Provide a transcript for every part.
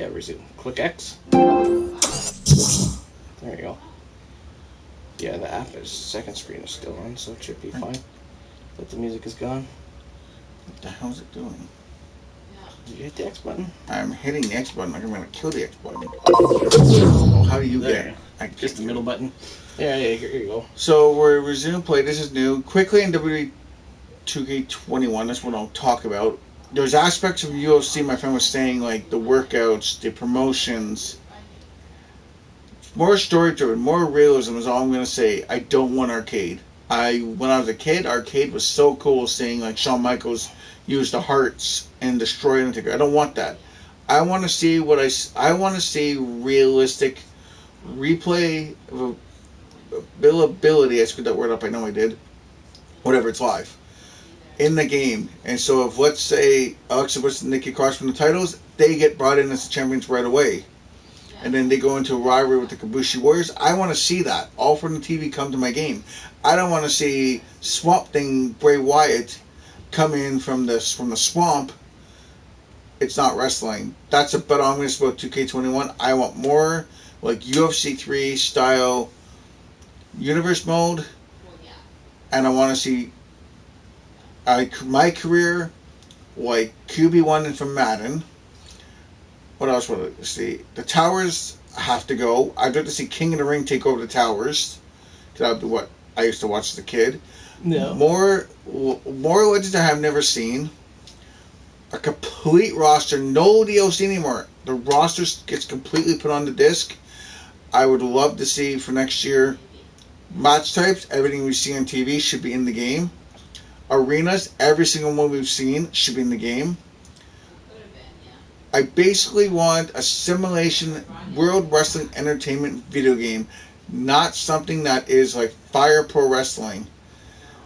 yeah, resume. Click X. There you go. Yeah, the app is second screen is still on, so it should be fine. But the music is gone. What the hell is it doing? Did you hit the X button? I'm hitting the X button like I'm going to kill the X button. Oh, how do you get it? Just the middle button. Yeah, here you go. So we're resuming play. This is new. Quickly in WWE 2K21, that's what I'll talk about. There's aspects of UFC, my friend was saying, like the workouts, the promotions. More story driven, more realism is all I'm going to say. I don't want arcade. When I was a kid, arcade was so cool, seeing like Shawn Michaels use the hearts and destroy Undertaker. I don't want that. I want to see I want to see realistic replay ability. I screwed that word up. I know I did. Whatever, it's live in the game. And so if, let's say, Alexa Bliss and Nikki Cross from the titles, they get brought in as the champions right away. And then they go into a rivalry with the Kabushi Warriors. I want to see that. All from the TV come to my game. I don't want to see Swamp Thing Bray Wyatt come in from the swamp. It's not wrestling. That's about all I'm going to say about 2K21. I want more like UFC 3 style universe mode. And I want to see my career like QB1 and from Madden. What else would I see? The towers have to go. I'd like to see King of the Ring take over the towers. Because that would be what I used to watch as a kid. No. More legends I have never seen. A complete roster. No DLC anymore. The roster gets completely put on the disc. I would love to see for next year match types. Everything we see on TV should be in the game. Arenas. Every single one we've seen should be in the game. I basically want a simulation World Wrestling Entertainment video game, not something that is like Fire Pro Wrestling.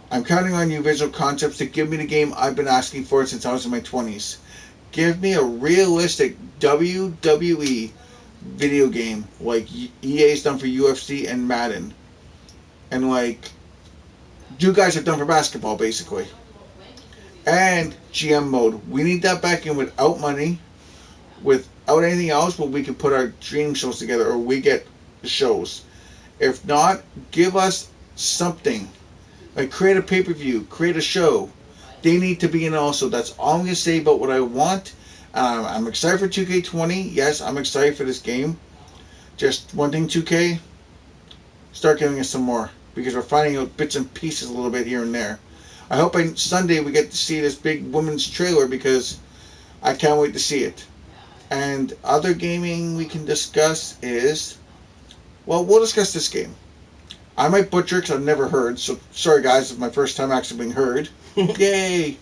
I'm counting on you, Visual Concepts, to give me the game I've been asking for since I was in my 20s. Give me a realistic WWE video game like EA's done for UFC and Madden. And like you guys have done for basketball, basically. And GM mode. We need that back in without money. Without anything else, but we can put our dream shows together, or we get the shows. If not, give us something. Like create a pay-per-view, create a show. They need to be in also. That's all I'm going to say about what I want. I'm excited for 2K20. Yes, I'm excited for this game. Just one thing, 2K, start giving us some more. Because we're finding out bits and pieces a little bit here and there. I hope Sunday we get to see this big women's trailer, because I can't wait to see it. And other gaming we can discuss is, well, we'll discuss this game. I might butcher it because I've never heard, so sorry guys, it's my first time actually being heard. Yay!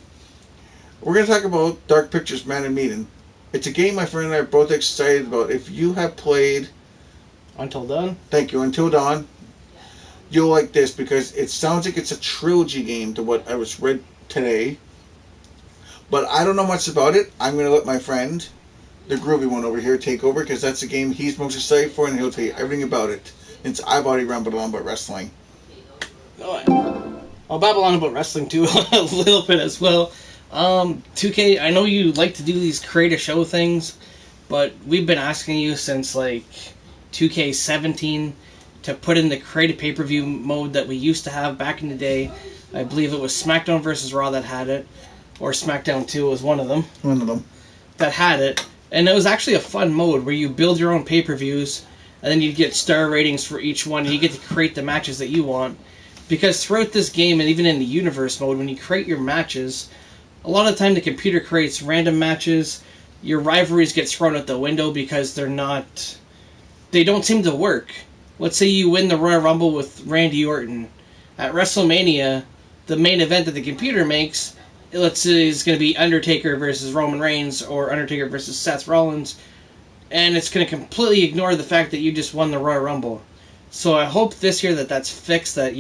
We're going to talk about Dark Pictures Man and Medan. It's a game my friend and I are both excited about. If you have played Until Dawn, thank you, Until Dawn, you'll like this because it sounds like it's a trilogy game to what I was read today. But I don't know much about it. I'm going to let my friend, the groovy one over here, take over, because that's the game he's most excited for, and he'll tell you everything about it. Since I've already rambled on about wrestling. I'll babble on about wrestling too a little bit as well. 2K, I know you like to do these create a show things, but we've been asking you since like 2K17 to put in the create a pay-per-view mode that we used to have back in the day. I believe it was SmackDown vs. Raw that had it, or SmackDown 2 was one of them. One of them. That had it. And it was actually a fun mode where you build your own pay-per-views, and then you get star ratings for each one, and you get to create the matches that you want. Because throughout this game, and even in the universe mode, when you create your matches, a lot of the time the computer creates random matches. Your rivalries get thrown out the window because they don't seem to work. Let's say you win the Royal Rumble with Randy Orton. At WrestleMania, the main event that the computer makes, let's say, is going to be Undertaker versus Roman Reigns, or Undertaker versus Seth Rollins, and it's going to completely ignore the fact that you just won the Royal Rumble. So I hope this year that's fixed, that,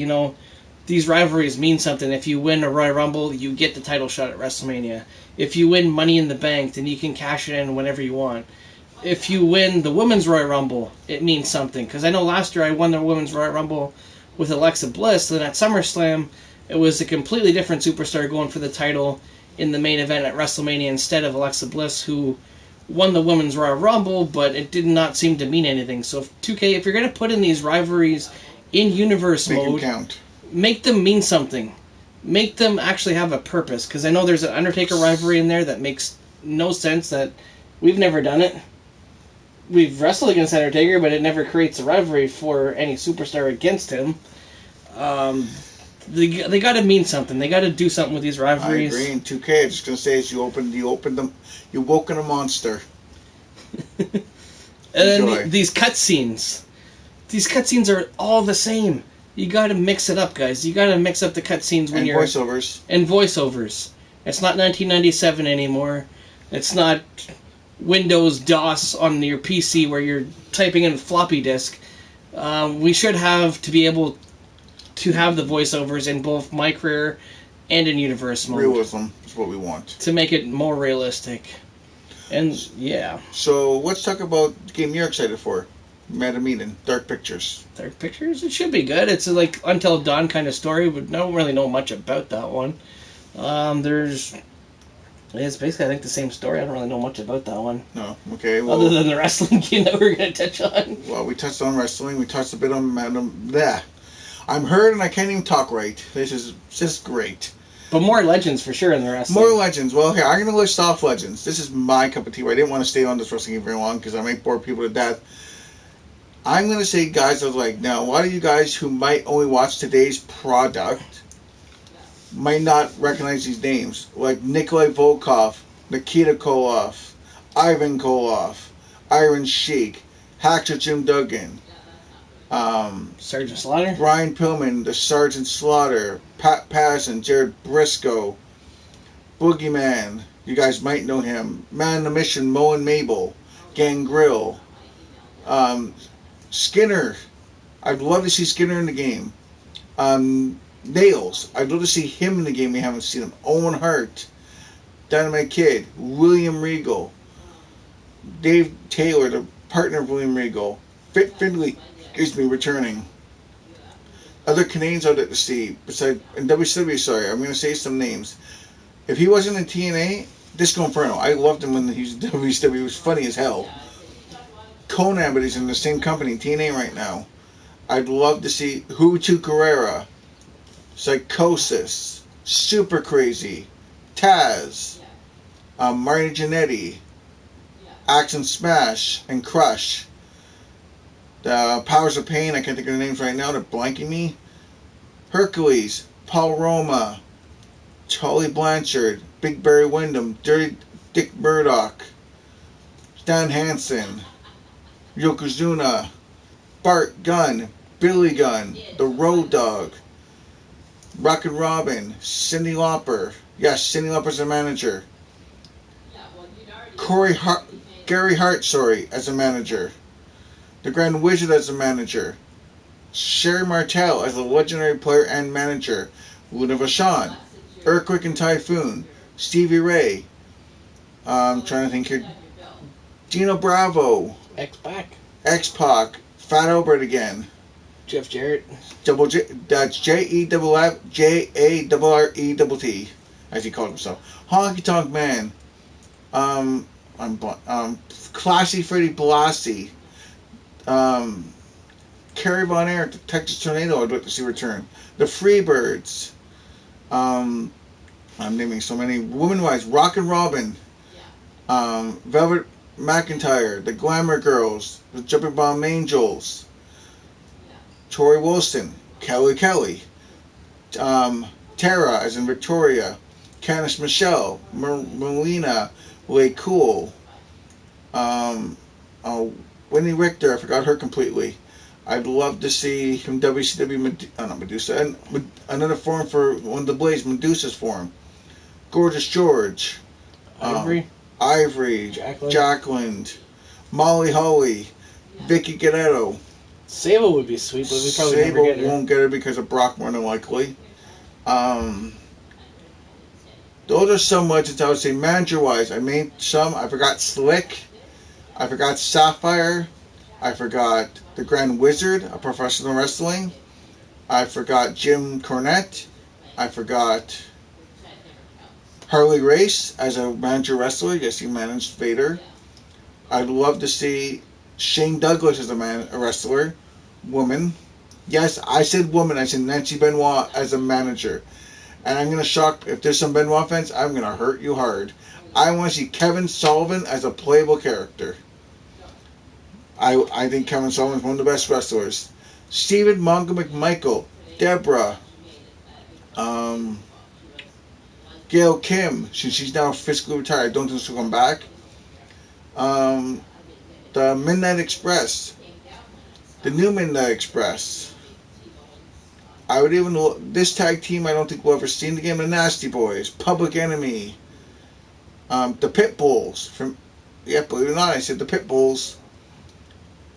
these rivalries mean something. If you win a Royal Rumble, you get the title shot at WrestleMania. If you win Money in the Bank, then you can cash it in whenever you want. If you win the Women's Royal Rumble, it means something. Because I know last year I won the Women's Royal Rumble with Alexa Bliss, then at SummerSlam, it was a completely different superstar going for the title in the main event at WrestleMania instead of Alexa Bliss, who won the Women's Royal Rumble, but it did not seem to mean anything. So, 2K, if you're going to put in these rivalries in universe Make them mode, count. make them mean something. Make them actually have a purpose. Because I know there's an Undertaker rivalry in there that makes no sense. That we've never done it. We've wrestled against Undertaker, but it never creates a rivalry for any superstar against him. They got to mean something. They got to do something with these rivalries. I agree. In 2K, I'm just gonna say is you opened them, you woken a monster. And then these cutscenes. These cutscenes are all the same. You got to mix it up, guys. You got to mix up the cutscenes when you're voiceovers. And voiceovers. It's not 1997 anymore. It's not Windows DOS on your PC where you're typing in floppy disk. We should have to be able to have the voiceovers in both my career and in universe mode. Realism is what we want. To make it more realistic. And, yeah. So, let's talk about the game you're excited for. Madam Eden, Dark Pictures. Dark Pictures? It should be good. It's a, like, Until Dawn kind of story, but I don't really know much about that one. It's basically, I think, the same story. I don't really know much about that one. No, okay. Well, other than the wrestling game that we're going to touch on. Well, we touched on wrestling. We touched a bit on Madam... Bleh. I'm hurt and I can't even talk right. This is just great. But more legends for sure in the wrestling. More legends. Well, here, I'm going to list off legends. This is my cup of tea. I didn't want to stay on this wrestling game very long because I might bore people to death. I'm going to say guys that are like, now, a lot of you guys who might only watch today's product might not recognize these names. Like Nikolai Volkov, Nikita Koloff, Ivan Koloff, Iron Sheik, Hacksaw Jim Duggan, Sergeant Slaughter, Brian Pillman, the Sergeant Slaughter, Pat Patterson, Jared Briscoe, Boogeyman, you guys might know him, Man on the Mission, Mo and Mabel, Gangrel, Skinner, I'd love to see Skinner in the game, Nails, I'd love to see him in the game, we haven't seen him, Owen Hart, Dynamite Kid, William Regal, Dave Taylor, the partner of William Regal, Fit Finley, returning. Other Canadians I'd like to see, besides, in WCW, sorry, I'm going to say some names. If he wasn't in TNA, Disco Inferno, I loved him when he was in WCW, he was funny as hell. Conan, but he's in the same company, TNA right now. I'd love to see Huichu Carrera, Psychosis, Super Crazy, Taz, Marty Jannetty, Axe and Smash, and Crush. The Powers of Pain, I can't think of the names right now, they're blanking me. Hercules, Paul Roma, Charlie Blanchard, Big Barry Windham, Dirty Dick Murdoch, Stan Hansen, Yokozuna, Bart Gunn, Billy Gunn, The Road Dogg, Rockin' Robin, Cyndi Lauper. Yes, Cyndi Lauper's a manager. Gary Hart, as a manager. The Grand Wizard as a manager. Sherry Martel as a legendary player and manager. Luna Vachon. Earthquake and Typhoon. Stevie Ray. I'm trying to think here. Dino Bravo. X-Pac. Fat Albert again. Jeff Jarrett. That's J-A-R-R-E-T, as he called himself. Honky Tonk Man. Classy Freddie Blassie. Kerry Von Erich, the Texas Tornado, I'd like to see return. The Freebirds. I'm naming so many. Woman-wise, Rockin' Robin. Velvet McIntyre. The Glamour Girls. The Jumping Bomb Angels. Tori Wilson. Kelly. Tara, as in Victoria. Candice Michelle. Melina. Lay Cool. Winnie Richter, I forgot her completely. I'd love to see from WCW, Medusa, and another form for one of the Blaze, Medusa's form. Gorgeous George. Ivory. Jacqueline. Molly Holly. Vicky Guerrero. Sable would be sweet, but we probably never get her. Won't get her because of Brock, more than likely. Those are some legends I would say. Manager-wise, I made some. I forgot Slick. I forgot Sapphire. I forgot the Grand Wizard of professional wrestling. I forgot Jim Cornette. I forgot Harley Race as a manager wrestler. Yes, he managed Vader. I'd love to see Shane Douglas as a wrestler, woman. Yes, I said woman. I said Nancy Benoit as a manager. And I'm going to shock, if there's some Benoit fans, I'm going to hurt you hard. I want to see Kevin Sullivan as a playable character. I think Kevin Sullivan's one of the best wrestlers. Stephen Mongo McMichael, Deborah, Gail Kim, since she's now physically retired, I don't think she'll come back. The Midnight Express, the new Midnight Express. I would even this tag team. I don't think we'll ever see in the game. The Nasty Boys, Public Enemy, the Pit Bulls from. Yeah, believe it or not, I said the Pit Bulls.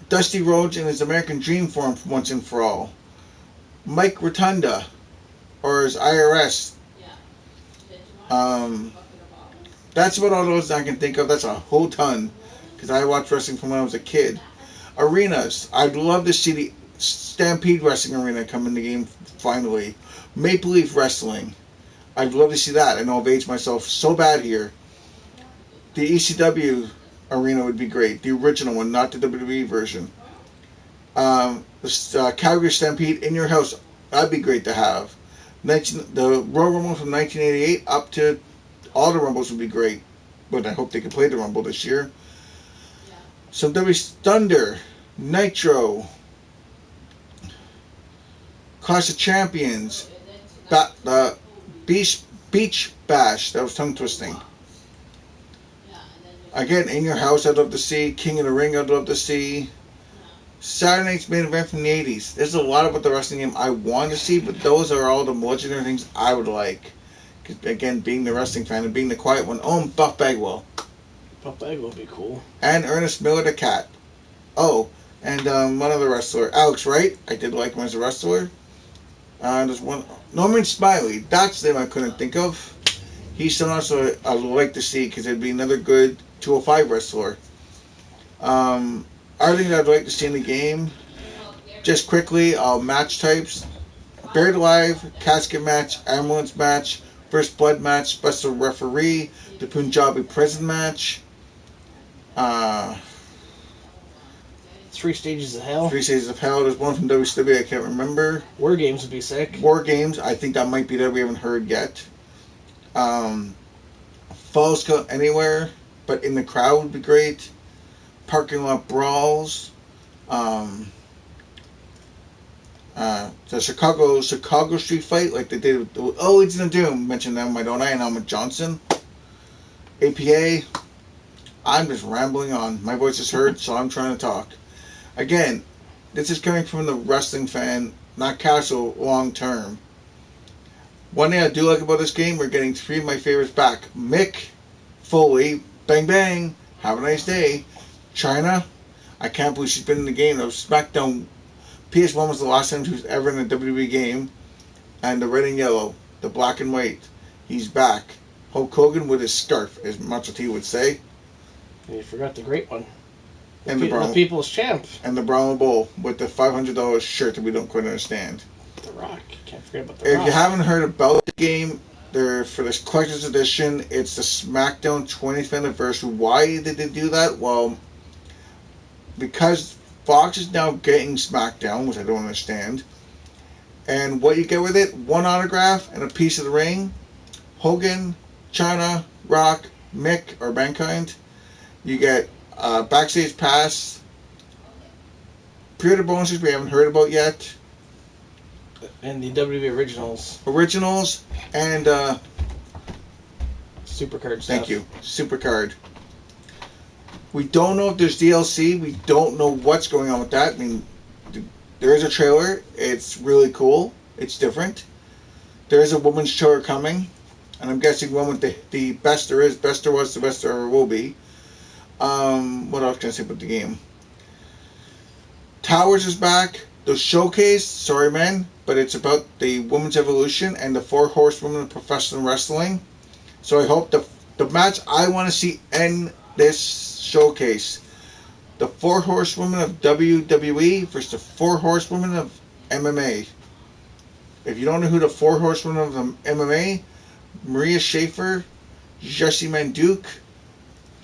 Dusty Rhodes in his American Dream form once and for all. Mike Rotunda, or his IRS. That's about all those I can think of. That's a whole ton, because I watched wrestling from when I was a kid. Arenas. I'd love to see the Stampede Wrestling Arena come in the game finally. Maple Leaf Wrestling. I'd love to see that. I know I've aged myself so bad here. The ECW Arena would be great. The original one, not the WWE version. The Calgary Stampede in your house. That'd be great to have. The Royal Rumble from 1988 up to all the Rumbles would be great. But I hope they can play the Rumble this year. Some Thunder, Nitro, Clash of Champions, Beach Bash. That was tongue twisting. Again, in your house, I'd love to see. King of the Ring, I'd love to see. Saturday Night's Main Event from the 80s. There's a lot about the wrestling game I want to see, but those are all the legendary things I would like. Because, again, being the wrestling fan and being the quiet one. Oh, and Buff Bagwell. Buff Bagwell would be cool. And Ernest Miller the Cat. Oh, and one other wrestler. Alex Wright. I did like him as a wrestler. There's one. Norman Smiley. That's the name I couldn't think of. He's someone else I'd like to see because it'd be another good 205 wrestler. Other thing I'd like to see in the game, just quickly, match types. Buried Alive, Casket Match, Ambulance Match, First Blood Match, Special Referee, the Punjabi Prison Match. 3 Stages of Hell. 3 Stages of Hell. There's one from WCW I can't remember. War Games would be sick. War Games, I think that might be that we haven't heard yet. Falls Count Anywhere, but in the crowd would be great. Parking Lot Brawls. The Chicago Street Fight, like they did with Legion of Doom. Mentioned them, why don't I? And Ahmed Johnson. APA. I'm just rambling on. My voice is heard, so I'm trying to talk. Again, this is coming from the wrestling fan, not casual, long term. One thing I do like about this game, we're getting 3 of my favorites back. Mick Foley, Bang Bang, have a nice day. China, I can't believe she's been in the game. SmackDown PS1 was the last time she was ever in a WWE game. And the red and yellow, the black and white, he's back. Hulk Hogan with his scarf, as much as he would say. And you forgot the great one. And the People's Champ. And the Brown Bull with the $500 shirt that we don't quite understand. The Rock. Can't forget about the Rock. If you haven't heard about the game, for this collector's edition, it's the SmackDown 20th anniversary. Why did they do that? Well, because Fox is now getting SmackDown, which I don't understand. And what you get with it, 1 autograph and a piece of the ring. Hogan, China, Rock, Mick, or Mankind. You get backstage pass. Pre-order bonuses we haven't heard about yet. And the WWE Originals. Originals and Supercard stuff. Thank you. Supercard. We don't know if there's DLC. We don't know what's going on with that. I mean, there is a trailer. It's really cool. It's different. There is a woman's trailer coming. And I'm guessing one with the best there is, best there was, the best there ever will be. What else can I say about the game? Towers is back. The showcase, sorry man, but it's about the women's evolution and the 4 horsewomen of professional wrestling. So I hope the match I want to see in this showcase, the 4 horsewomen of WWE versus the 4 horsewomen of MMA. If you don't know who the 4 horsewomen of MMA, Maria Schaefer, Jessie Manduke,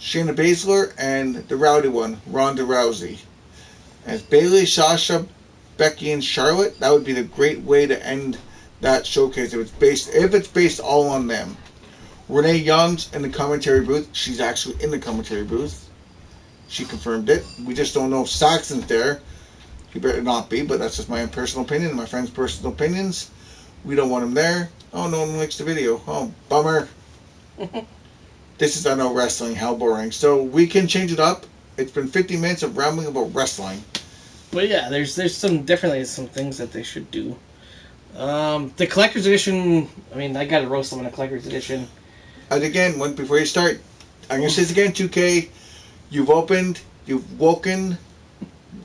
Shayna Baszler, and the rowdy one, Ronda Rousey. As Bayley, Sasha, Becky, and Charlotte, that would be the great way to end that showcase if it's based all on them. Renee Young's in the commentary booth. She's actually in the commentary booth. She confirmed it. We just don't know if Saxon's there. He better not be, but that's just my own personal opinion and my friend's personal opinions. We don't want him there. Oh, no one likes the video. Oh, bummer. This is I know wrestling. How boring. So we can change it up. It's been 50 minutes of rambling about wrestling. But yeah, there's some things that they should do. The collector's edition. I mean, I gotta roast them in a collector's edition. And again, before you start, I'm gonna say this again. 2K, you've woken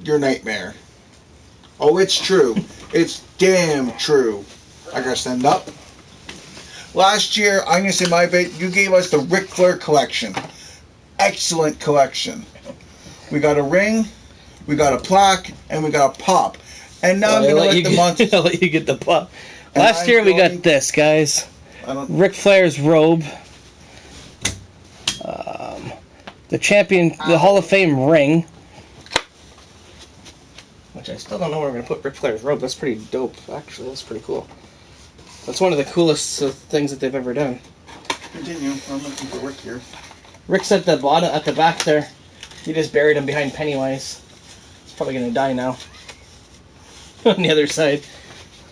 your nightmare. Oh, it's true. It's damn true. I gotta stand up. Last year, I'm gonna say my bit. You gave us the Ric Flair collection. Excellent collection. We got a ring, we got a plaque, and we got a pop. And now I'm gonna let the month. I'll let you get the pop. Last year we got this, guys. Ric Flair's robe. The champion, the Hall of Fame ring. Which I still don't know where we're going to put Ric Flair's robe. That's pretty dope, actually. That's pretty cool. That's one of the coolest things that they've ever done. Continue. I'm looking for Rick here. Rick's at the bottom, at the back there. You just buried him behind Pennywise. He's probably going to die now. On the other side.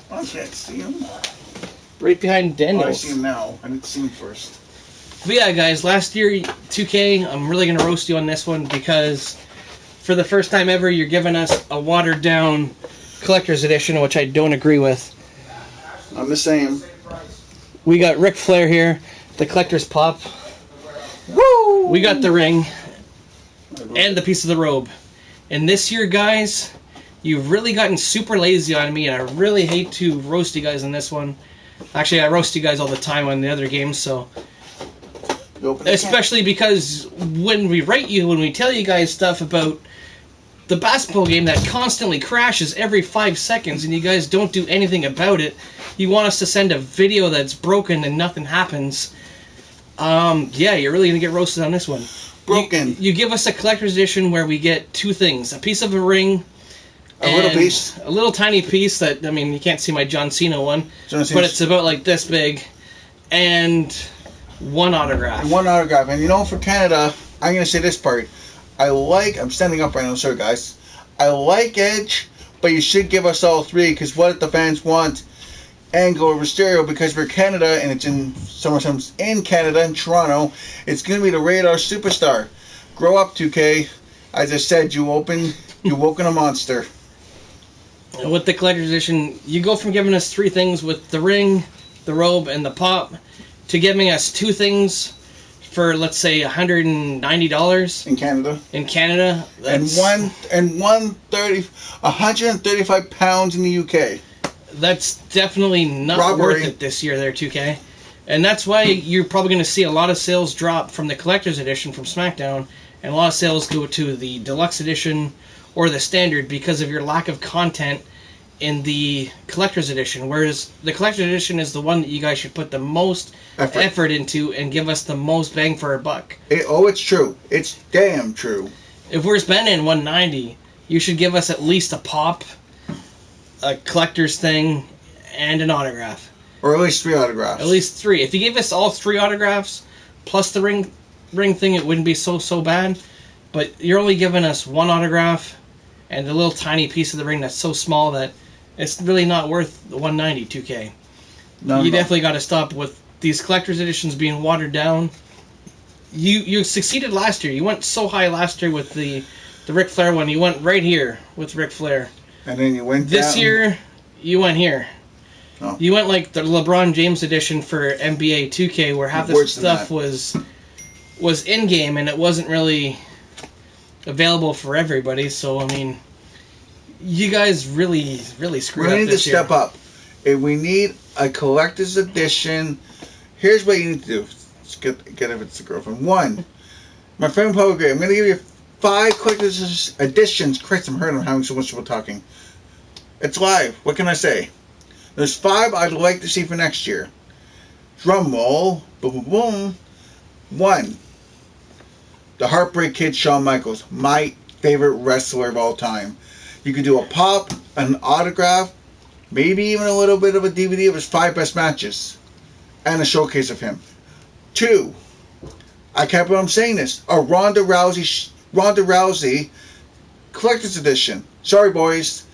I can't see him. Right behind Daniels. Oh, I see him now. I didn't see him first. But yeah, guys, last year, 2K, I'm really going to roast you on this one because for the first time ever, you're giving us a watered-down collector's edition, which I don't agree with. I'm the same. We got Ric Flair here, the collector's pop. Woo! We got the ring and the piece of the robe. And this year, guys, you've really gotten super lazy on me, and I really hate to roast you guys on this one. Actually, I roast you guys all the time on the other games, so... Especially because when we tell you guys stuff about the basketball game that constantly crashes every 5 seconds and you guys don't do anything about it, you want us to send a video that's broken and nothing happens. Yeah, you're really going to get roasted on this one. Broken. You give us a collector's edition where we get two things. A piece of a ring. A little piece. A little tiny piece that, I mean, you can't see my John Cena one. but it's about like this big. And... one autograph. And you know, for Canada, I'm going to say this part. I'm standing up right now, sorry guys. I like Edge, but you should give us all three, because what if the fans want Angle over Stereo, because we're Canada, and it's in sometimes in Canada, in Toronto, it's going to be the Radar Superstar. Grow up, 2K. As I said, you woken a monster. With the collector's edition, you go from giving us three things with the ring, the robe, and the pop, to giving us two things for, let's say, $190 in Canada. That's, and 135 pounds in the UK. That's definitely not worth it this year, there, 2K. And that's why you're probably going to see a lot of sales drop from the collector's edition from SmackDown, and a lot of sales go to the deluxe edition or the standard because of your lack of content in the collector's edition, whereas the collector's edition is the one that you guys should put the most effort into and give us the most bang for our buck. It's true. It's damn true. If we're spending $190, you should give us at least a pop, a collector's thing, and an autograph. Or at least 3 autographs. At least 3. If you gave us all 3 autographs plus the ring thing, it wouldn't be so bad. But you're only giving us 1 autograph and a little tiny piece of the ring that's so small that it's really not worth the $190, 2K. You definitely got to stop with these collector's editions being watered down. You succeeded last year. You went so high last year with the Ric Flair one. You went right here with Ric Flair. And then you went this year, you went here. Oh. You went like the LeBron James edition for NBA 2K, where half the stuff was in-game and it wasn't really available for everybody. So, I mean... you guys really screwed up this year. We need to step up. If we need a collector's edition, here's what you need to do. Let's get if it's a girlfriend. 1, my friend Paul Gray, I'm going to give you 5 collector's editions. Christ, I'm hurting. I'm having so much trouble talking. It's live. What can I say? There's 5 I'd like to see for next year. Drum roll. Boom, boom, boom. 1. The Heartbreak Kid, Shawn Michaels, my favorite wrestler of all time. You could do a pop, an autograph, maybe even a little bit of a DVD of his 5 best matches, and a showcase of him. 2, I can't believe I'm saying this, a Ronda Rousey collector's edition. Sorry, boys.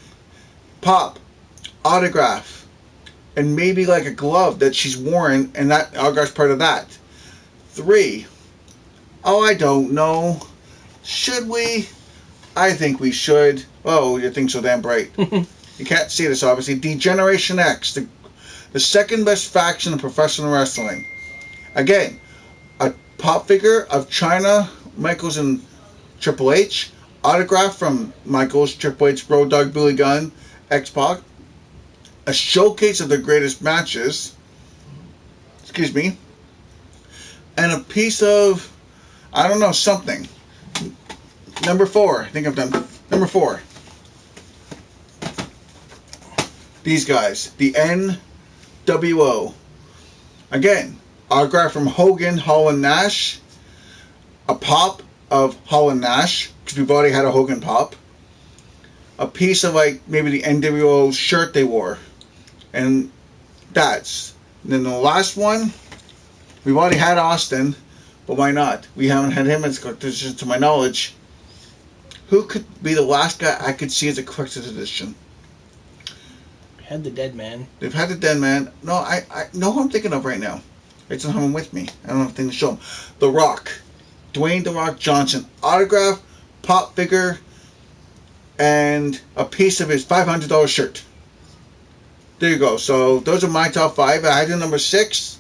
Pop, autograph, and maybe like a glove that she's worn, and that autograph's part of that. 3, oh, I don't know. Should we? I think we should. Oh, you think so damn bright. You can't see this, obviously. D-Generation X, the second best faction in professional wrestling. Again, a pop figure of Chyna, Michaels, and Triple H. Autograph from Michaels, Triple H, Road Dogg, Billy Gunn, X-Pac. A showcase of their greatest matches. Excuse me. And a piece of, I don't know, something. Number 4. I think I've done number 4. These guys. The NWO. Again, autograph from Hogan, Hall, and Nash. A pop of Hall and Nash, because we've already had a Hogan pop. A piece of like maybe the NWO shirt they wore. And that's. And then the last one, we've already had Austin, but why not? We haven't had him as collector's to my knowledge. Who could be the last guy I could see as a collector's edition? Had the Dead Man. They've had the Dead Man. No, I know who I'm thinking of right now. I just don't have him with me. I don't have anything to show him. The Rock. Dwayne The Rock Johnson. Autograph, pop figure, and a piece of his $500 shirt. There you go. So those are my top 5. I had the number 6.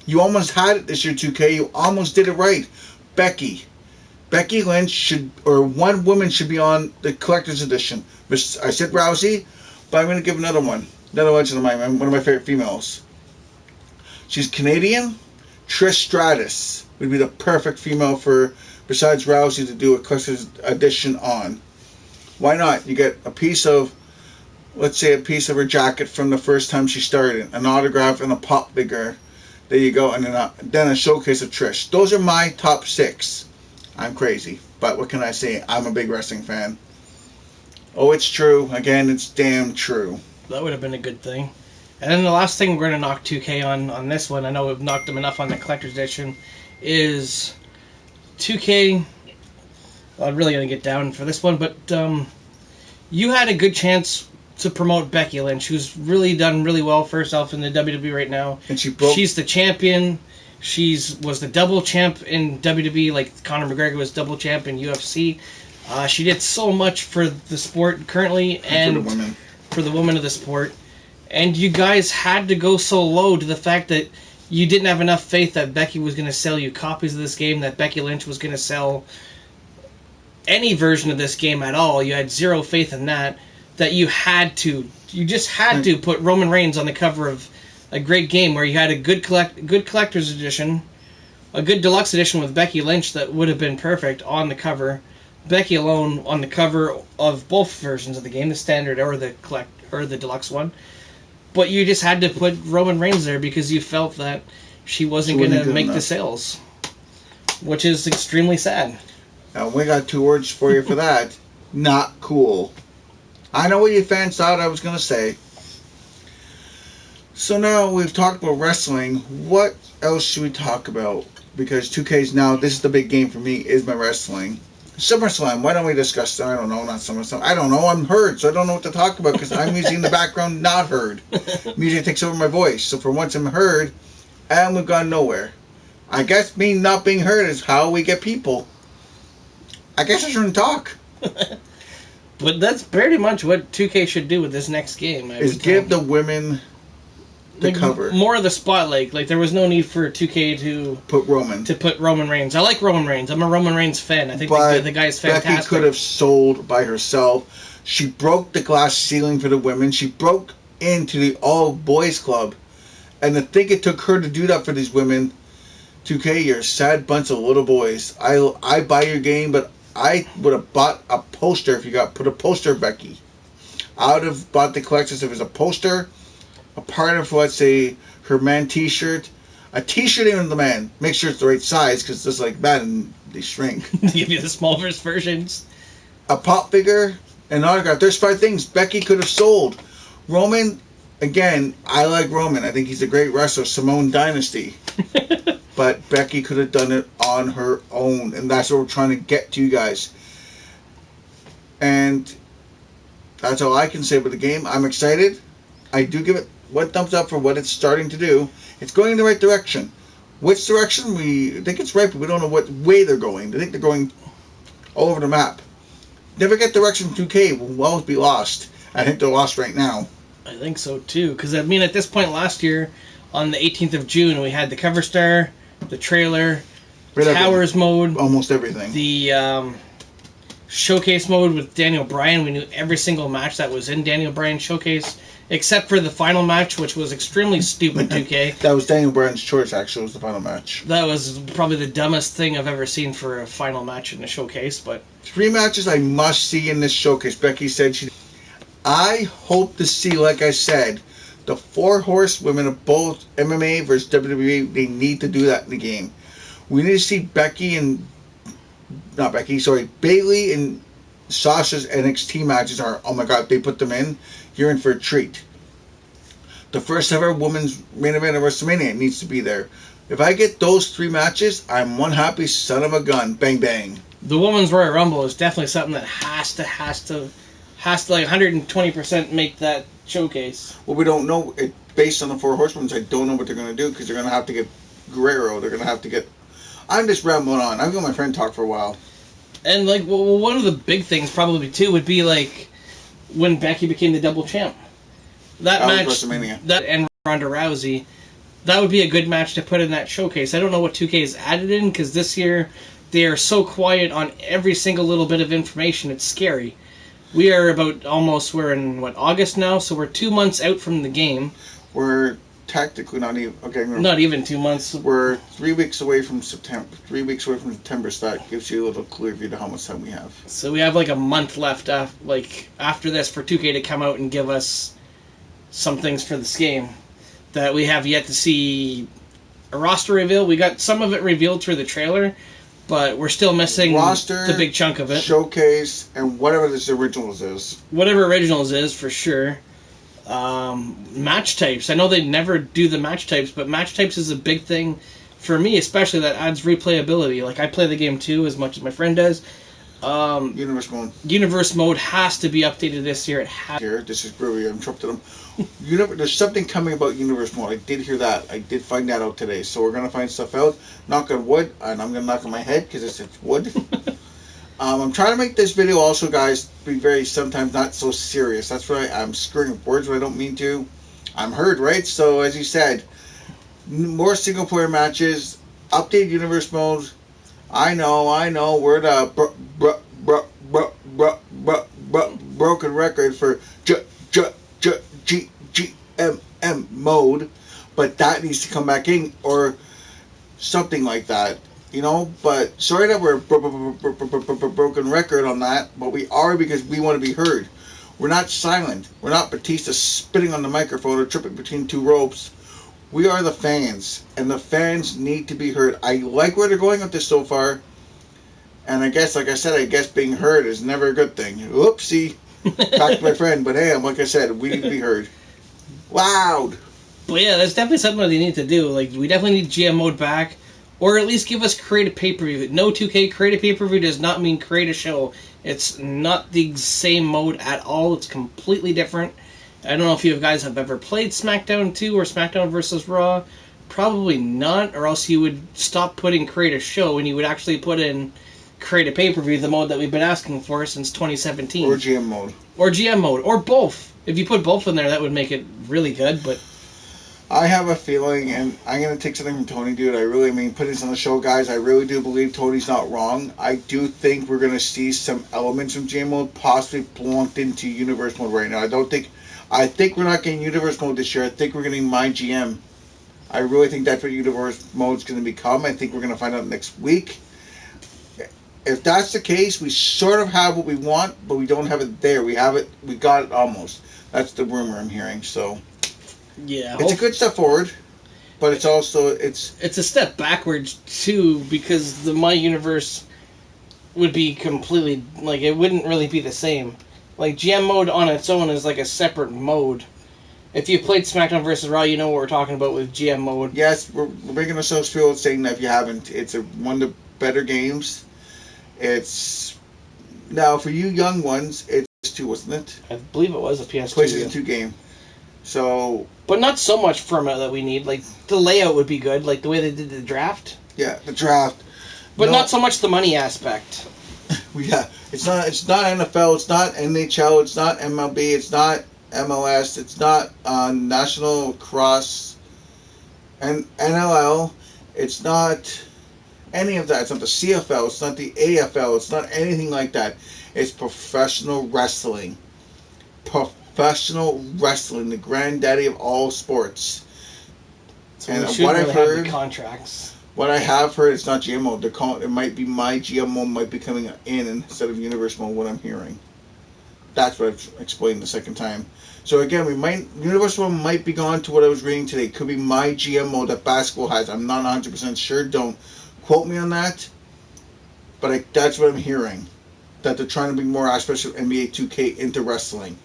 You almost had it this year, 2K. You almost did it right. Becky. Becky Lynch should, or one woman should be on the collector's edition. I said Rousey, but I'm going to give another one. Another one of one of my favorite females. She's Canadian. Trish Stratus would be the perfect female for, besides Rousey, to do a collector's edition on. Why not? You get a piece of, let's say, a piece of her jacket from the first time she started, an autograph, and a pop figure. There you go, and then a showcase of Trish. Those are my top 6. I'm crazy, but what can I say? I'm a big wrestling fan. Oh, it's true. Again, it's damn true. That would have been a good thing. And then the last thing we're going to knock 2K on this one, I know we've knocked them enough on the collector's edition, is 2K. Well, I'm really going to get down for this one, but you had a good chance to promote Becky Lynch, who's really done really well for herself in the WWE right now. And she's the champion. Was the double champ in WWE, like Conor McGregor was double champ in UFC. She did so much for the sport currently and for the women of the sport. And you guys had to go so low to the fact that you didn't have enough faith that Becky was going to sell you copies of this game, that Becky Lynch was going to sell any version of this game at all. You had zero faith in that you just had to put Roman Reigns on the cover of a great game where you had a good collector's edition, a good deluxe edition with Becky Lynch that would have been perfect on the cover. Becky alone on the cover of both versions of the game, the standard or the deluxe one. But you just had to put Roman Reigns there because you felt that she wasn't going to make the sales, which is extremely sad. Now, we got 2 words for you for that. Not cool. I know what you fans thought I was going to say. So now we've talked about wrestling. What else should we talk about? Because 2K's now, this is the big game for me, is my wrestling. SummerSlam, why don't we discuss that? I don't know, not SummerSlam. I don't know, I'm heard, so I don't know what to talk about because I'm usually in the background not heard. Music takes over my voice, so for once I'm heard, and we've gone nowhere. I guess me not being heard is how we get people. I guess I shouldn't talk. But that's pretty much what 2K should do with this next game. Is give the women the cover. More of the spotlight. Like, there was no need for 2K to put Roman Reigns. I like Roman Reigns. I'm a Roman Reigns fan. I think the guy's fantastic. Becky could have sold by herself. She broke the glass ceiling for the women. She broke into the all-boys club. And to think it took her to do that for these women, 2K, you're a sad bunch of little boys. I buy your game, but I would have bought a poster if you put a poster of Becky. I would have bought the collector's if it was a poster, a part of, let's say, her man t-shirt, a t-shirt even of the man. Make sure it's the right size, because just like that, and They shrink. They give you the smallest versions. A pop figure, an autograph. There's 5 things Becky could have sold. Roman, again, I like Roman. I think he's a great wrestler. Simone Dynasty. But Becky could have done it on her own. And that's what we're trying to get to you guys. And that's all I can say about the game. I'm excited. I do give it 1 thumbs up for what it's starting to do. It's going in the right direction. Which direction? We think it's right, but we don't know what way they're going. I think they're going all over the map. Never get direction 2K. We'll always be lost. I think they're lost right now. I think so, too. Because, I mean, at this point last year, on the 18th of June, we had the cover star, the trailer, Towers mode. Almost everything. The showcase mode with Daniel Bryan. We knew every single match that was in Daniel Bryan's showcase, except for the final match, which was extremely stupid, 2K. That was Daniel Bryan's choice, actually, was the final match. That was probably the dumbest thing I've ever seen for a final match in a showcase, but... 3 matches I must see in this showcase. Becky said she... I hope to see, like I said, the 4 horsewomen of both MMA versus WWE. They need to do that in the game. We need to see Bailey and Sasha's NXT matches are, oh my god, they put them in. You're in for a treat. The first ever women's main event of WrestleMania needs to be there. If I get those 3 matches, I'm one happy son of a gun. Bang, bang. The Women's Royal Rumble is definitely something that has to like 120% make that showcase. Well, we don't know. Based on the 4 horsemen, I don't know what they're going to do because they're going to have to get Guerrero. They're going to have to get... I'm just rambling on. I'm going to let my friend talk for a while. And, like, well, one of the big things probably, too, would be, like, when Becky became the double champ. That match... WrestleMania. That and Ronda Rousey. That would be a good match to put in that showcase. I don't know what 2K has added in, because this year they are so quiet on every single little bit of information. It's scary. We are we're in, August now? So we're 2 months out from the game. We're tactically not even... Okay, not even 2 months. We're 3 weeks away from September. 3 weeks away from September, so that gives you a little clear view to how much time we have. So we have like a month left after this for 2K to come out and give us some things for this game that we have yet to see a roster reveal. We got some of it revealed through the trailer, but we're still missing roster, the big chunk of it. Showcase, and whatever this Originals is. Whatever Originals is, for sure. Match types. I know they never do the match types, but match types is a big thing for me, especially that adds replayability. Like, I play the game too, as much as my friend does. Universe mode. Universe mode has to be updated this year. This is Brewery. I interrupted him. There's something coming about Universe mode. I did hear that. I did find that out today. So we're going to find stuff out. Knock on wood. And I'm going to knock on my head because it's wood. I'm trying to make this video also, guys, be very sometimes not so serious. That's why I'm screwing up words when I don't mean to. I'm heard, right? So, as you said, more single-player matches, updated universe modes. I know. We're the broken record for GMM mode, but that needs to come back in or something like that. You know, but sorry that we're broken record on that, but we are because we want to be heard. We're not silent. We're not Batista spitting on the microphone or tripping between 2 ropes. We are the fans, and the fans need to be heard. I like where they're going with this so far, and I guess, like I said, being heard is never a good thing. Oopsie. Back to my friend, but hey, like I said, we need to be heard. Loud. But yeah, that's definitely something that they need to do. Like, we definitely need GM mode back. Or at least give us create a pay-per-view. No 2K, create a pay-per-view does not mean create a show. It's not the same mode at all. It's completely different. I don't know if you guys have ever played SmackDown 2 or SmackDown vs. Raw. Probably not, or else you would stop putting create a show and you would actually put in create a pay-per-view, the mode that we've been asking for since 2017. Or GM mode. Or GM mode. Or both. If you put both in there, that would make it really good, but... I have a feeling, and I'm going to take something from Tony, dude. Put this on the show, guys. I really do believe Tony's not wrong. I do think we're going to see some elements from GM mode possibly plunked into Universe mode right now. I think we're not getting Universe mode this year. I think we're getting My GM. I really think that's what Universe mode's going to become. I think we're going to find out next week. If that's the case, we sort of have what we want, but we don't have it there. We have it. We got it almost. That's the rumor I'm hearing, so... Yeah, it's a good step forward. but it's also it's a step backwards too, because the My Universe would be completely, like, it wouldn't really be the same. Like, GM mode on its own is like a separate mode. If you played SmackDown vs. Raw, you know what we're talking about with GM mode. Yes, we're making ourselves feel saying that if you haven't, it's one of the better games. It's now for you young ones, it's 2, wasn't it? I believe it was a PS2 PlayStation 2 game. So, but not so much from it that we need. Like, the layout would be good, like the way they did the draft. Yeah, the draft. But not so much the money aspect. Yeah, it's not NFL, it's not NHL, it's not MLB, it's not MLS, it's not National Cross and NLL, it's not any of that. It's not the CFL, it's not the AFL, it's not anything like that. It's professional wrestling. Professional wrestling, the granddaddy of all sports. So and what I've heard, have the contracts. What I have heard, it's not GM mode. They're calling it might be My GM mode might be coming in instead of Universe mode. What I'm hearing, that's what I've explained the second time. So again, Universe mode might be gone to what I was reading today. Could be My GM mode that basketball has. I'm not 100% sure. Don't quote me on that. But that's what I'm hearing. That they're trying to bring more aspects of NBA 2K into wrestling.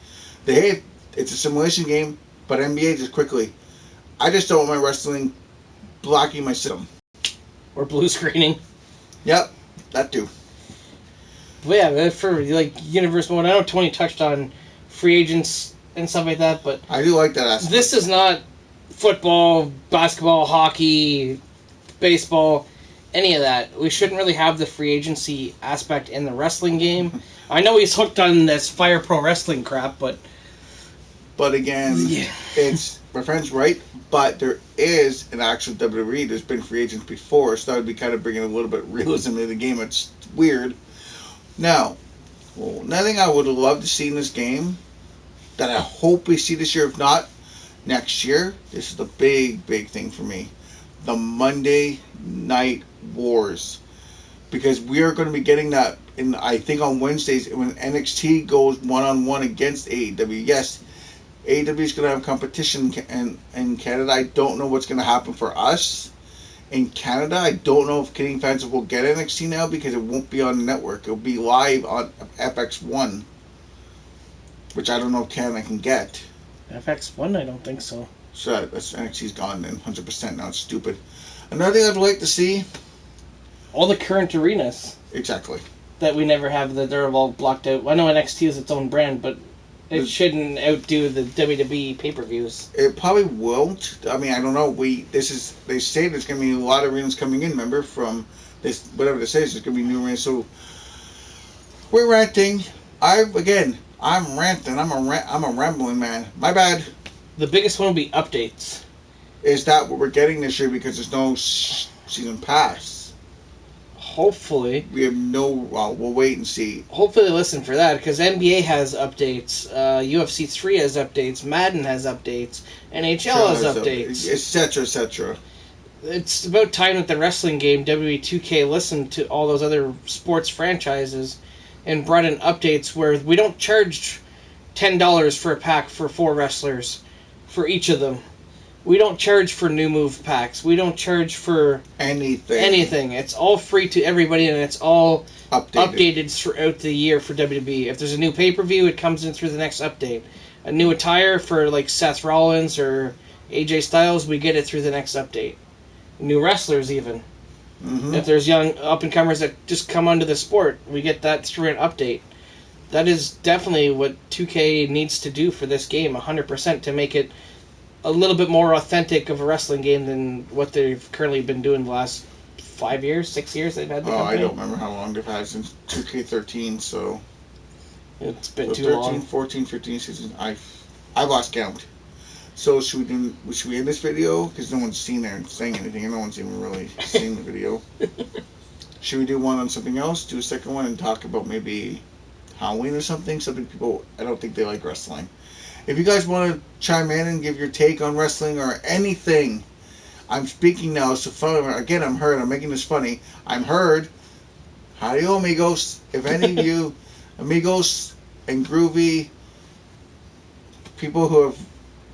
It's a simulation game, but NBA just quickly. I just don't want my wrestling blocking my system. Or blue screening. Yep, that too. But yeah, for like Universe mode, I know Tony touched on free agents and stuff like that, but I do like that aspect. This is not football, basketball, hockey, baseball, any of that. We shouldn't really have the free agency aspect in the wrestling game. I know he's hooked on this Fire Pro Wrestling crap, but again, yeah. It's my friend's right, but there is an actual WWE. There's been free agents before, so that would be kind of bringing a little bit of realism into the game. It's weird. Now, another thing I would love to see in this game, that I hope we see this year, if not next year, this is the big, big thing for me, the Monday Night Wars. Because we are going to be getting that, I think on Wednesdays, when NXT goes one-on-one against AEW. Yes, AEW is going to have competition in Canada. I don't know what's going to happen for us in Canada. I don't know if Canadian fans will get NXT now because it won't be on the network. It'll be live on FX1, which I don't know if Canada can get. FX1? I don't think so. So that's NXT's gone then, 100% now. It's stupid. Another thing I'd like to see... all the current arenas. Exactly. That we never have, that they're all blocked out. I know NXT is its own brand, but it shouldn't outdo the WWE pay-per-views. It probably won't. I mean, I don't know. They say there's going to be a lot of arenas coming in, remember, from this, whatever this is, there's going to be new arenas. So, we're ranting. I'm ranting. I'm a rambling man. My bad. The biggest one will be updates. Is that what we're getting this year because there's no season pass? Hopefully. We have we'll wait and see. Hopefully they listen for that, because NBA has updates, UFC 3 has updates, Madden has updates, NHL has updates. Etc., etc. It's about time that the wrestling game, WWE 2K, listened to all those other sports franchises and brought in updates where we don't charge $10 for a pack for 4 wrestlers, for each of them. We don't charge for new move packs. We don't charge for anything. It's all free to everybody, and it's all updated throughout the year for WWE. If there's a new pay-per-view, it comes in through the next update. A new attire for like Seth Rollins or AJ Styles, we get it through the next update. New wrestlers even. Mm-hmm. If there's young up-and-comers that just come onto the sport, we get that through an update. That is definitely what 2K needs to do for this game, 100%, to make it a little bit more authentic of a wrestling game than what they've currently been doing the last 5 years, 6 years they've had the company. I don't remember how long they've had since 2K13, so... It's been too long. 13, 14, 15 seasons. I've lost count. So should we end this video? Because no one's seen there and saying anything, and no one's even really seen the video. Should we do one on something else? Do a second one and talk about maybe Halloween or something? Something people... I don't think they like wrestling. If you guys want to chime in and give your take on wrestling or anything, I'm speaking now. So again, I'm heard. I'm making this funny. I'm heard. Howdy, amigos. If any of you, amigos and groovy people who have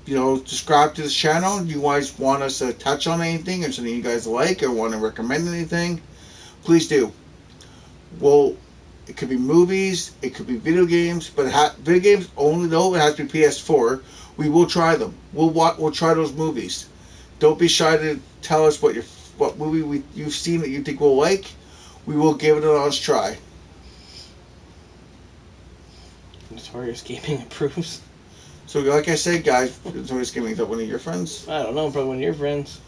subscribe to this channel. Do you guys want us to touch on anything or something you guys like or want to recommend anything? Please do. Well, it could be movies, it could be video games, but video games only though it has to be PS4. We will try them. We'll try those movies. Don't be shy to tell us what movie you've seen that you think we'll like. We will give it an honest try. Notorious Gaming approves. So, like I said, guys, Notorious Gaming, is that one of your friends? I don't know, probably one of your friends.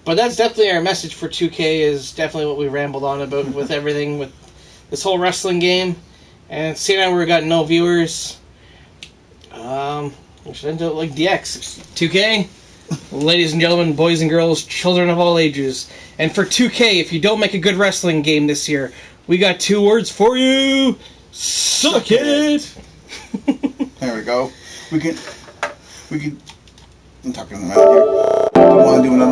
But that's definitely our message for 2K, is definitely what we rambled on about with everything, with this whole wrestling game. And seeing how we got no viewers, we should end up like DX. 2K, ladies and gentlemen, boys and girls, children of all ages. And for 2K, if you don't make a good wrestling game this year, we got 2 words for you. Suck it! There we go. We can. I'm talking about here. Want to do another